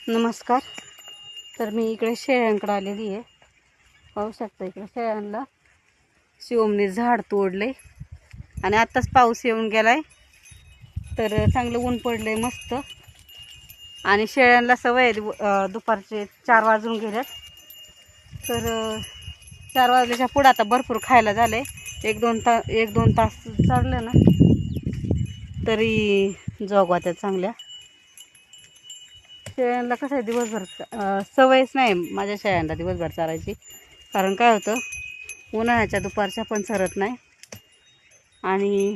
नमस्कार. तर मी इकडे शेळ्यांकडे आलेली आहे. पाहू शकता इकडे शेळ्यांना शिवमने झाड तोडले आणि आत्ताच पाऊस येऊन गेलाय. तर चांगलं ऊन पडलंय मस्त. आणि शेळ्यांना सवय आहे दुपारचे 4 वाजून गेल्यात. तर 4 वाजल्याच्या पुढे आता भरपूर खायला झालंय. एक दोन तास चाललं ना तरी जोगवा त्या चांगल्या. शेळ्यांना कसं आहे दिवसभर सवयच नाही माझ्या शेळ्यांना दिवसभर चारायची. कारण काय होतं उन्हाळ्याच्या दुपारच्या पण सरत नाही आणि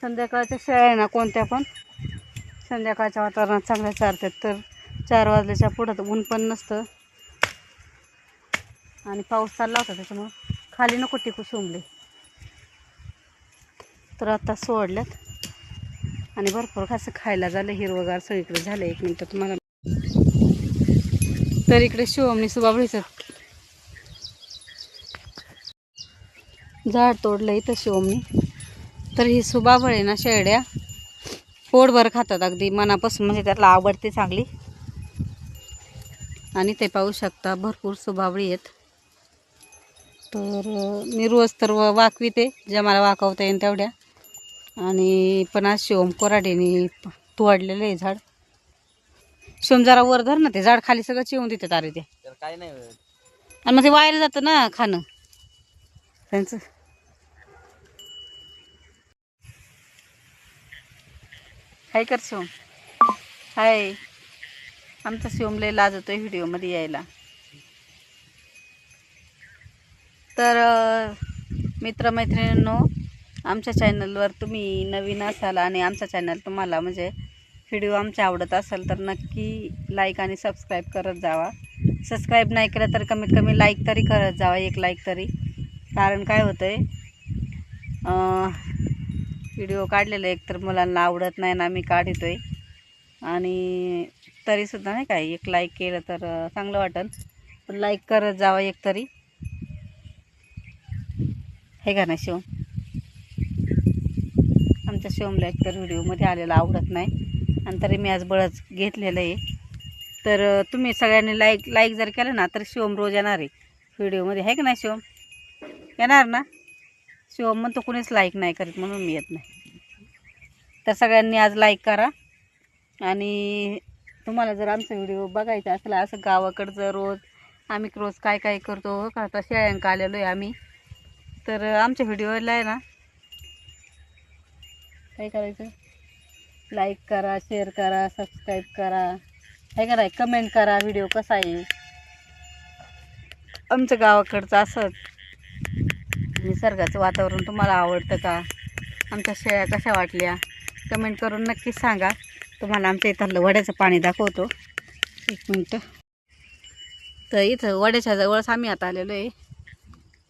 संध्याकाळच्या शेळ्या ना कोणत्या पण संध्याकाळच्या वातावरणात चांगल्या चारतात. तर 4 वाजल्याच्या पुढं तर ऊन पण नसतं आणि पाऊस चालला होता त्याच्यामुळं खाली नको टिकू शिवमले. तर आता सोडल्यात आणि भरपूर असं खायला झालं. हिरवगार सगळीकडे झालं. 1 मिनटं तुम्हाला. तर इकडे शिवमने सुबाबळीचं झाड तोडलं इथं शिवमने. तर ही सुबाबळ आहे ना शेरड्या पोटभर खातात अगदी मनापासून, म्हणजे त्याला आवडते चांगली. आणि ते पाहू शकता भरपूर सुबाबळी आहेत. तर मी रोज तर वाकविते ज्या मला वाकवता येईल तेवढ्या. आणि पण आज शिवम कोराडीने तोडलेलं आहे झाड. शिवम जरा वर धर ना, ते झाड खाली सगळं चिवून देतात. अरे ते काय नाही आणि मग ते वायर जातं ना खाणं त्यांचं. काय कर शिवम. हाय. आमचा शिवम लय लाजतोय व्हिडिओमध्ये यायला. तर मित्रमैत्रिणींनो, आमच्या चॅनलवर तुम्ही नवीन असाल आणि आमचा चॅनल तुम्हाला म्हणजे व्हिडिओ आमचे आवडत असेल तर नक्की लाईक आणि सबस्क्राईब करत जावा. सबस्क्राईब नाही केलं तर कमीत कमी लाईक तरी करत जावा, 1 लाईक तरी. कारण काय होतं आहे व्हिडिओ काढलेलं एकतर मुलांना आवडत नाही ना, मी काढतो आहे. आणि तरीसुद्धा नाही काय 1 लाईक केलं तर चांगलं वाटेल. पण लाईक करत जावा 1 तरी, हे का नाही शिवम. आमच्या शिवमला एकतर व्हिडिओमध्ये आलेलं आवडत नाही आणि तरी मी आज बळच घेतलेलं आहे. तर तुम्ही सगळ्यांनी लाईक जर केलं ना तर शिवम रोज येणार आहे व्हिडिओमध्ये, आहे का नाही शिवम. येणार ना. शिवम म्हणतो कुणीच लाईक नाही करीत म्हणून मी येत नाही. तर सगळ्यांनी आज लाईक करा. आणि तुम्हाला जर आमचा व्हिडिओ बघायचा असला असं गावाकडचं आम्ही रोज काय काय करतो का, आता शेळ्यांका आलेलो आहे आम्ही. तर आमच्या व्हिडिओला आहे ना काय करायचं, लाईक करा, शेअर करा, सबस्क्राईब करा, आहे का नाही. कमेंट करा व्हिडिओ कसा आहे आमचं गावाकडचं. असं निसर्गाचं वातावरण तुम्हाला आवडतं का, आमच्या शेळ्या कशा वाटल्या कमेंट करून नक्कीच सांगा. तुम्हाला आमच्या इथलं वड्याचं पाणी दाखवतो. 1 मिनटं. तर इथं वड्याच्या जवळच आम्ही आता आलेलो आहे.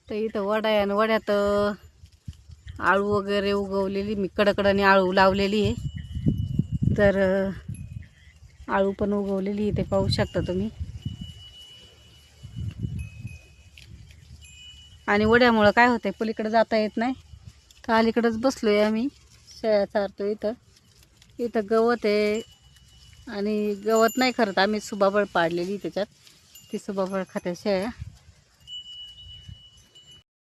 तर इथं वडा आहे आणि वड्यात आळू वगैरे उगवलेली, मी कडकडाने आळू लावलेली आहे. तर आळू पण उगवलेली इथे पाहू शकता तुम्ही. आणि वड्यामुळं काय होतं पलीकडे जाता येत नाही, तर अलीकडेच बसलो आहे आम्ही. शेळ्या चारतो इथं गवत आहे आणि गवत नाही खरं आम्ही सुबाबळ पाडलेली त्याच्यात, ती सुबाबळ खात्या शेळ्या.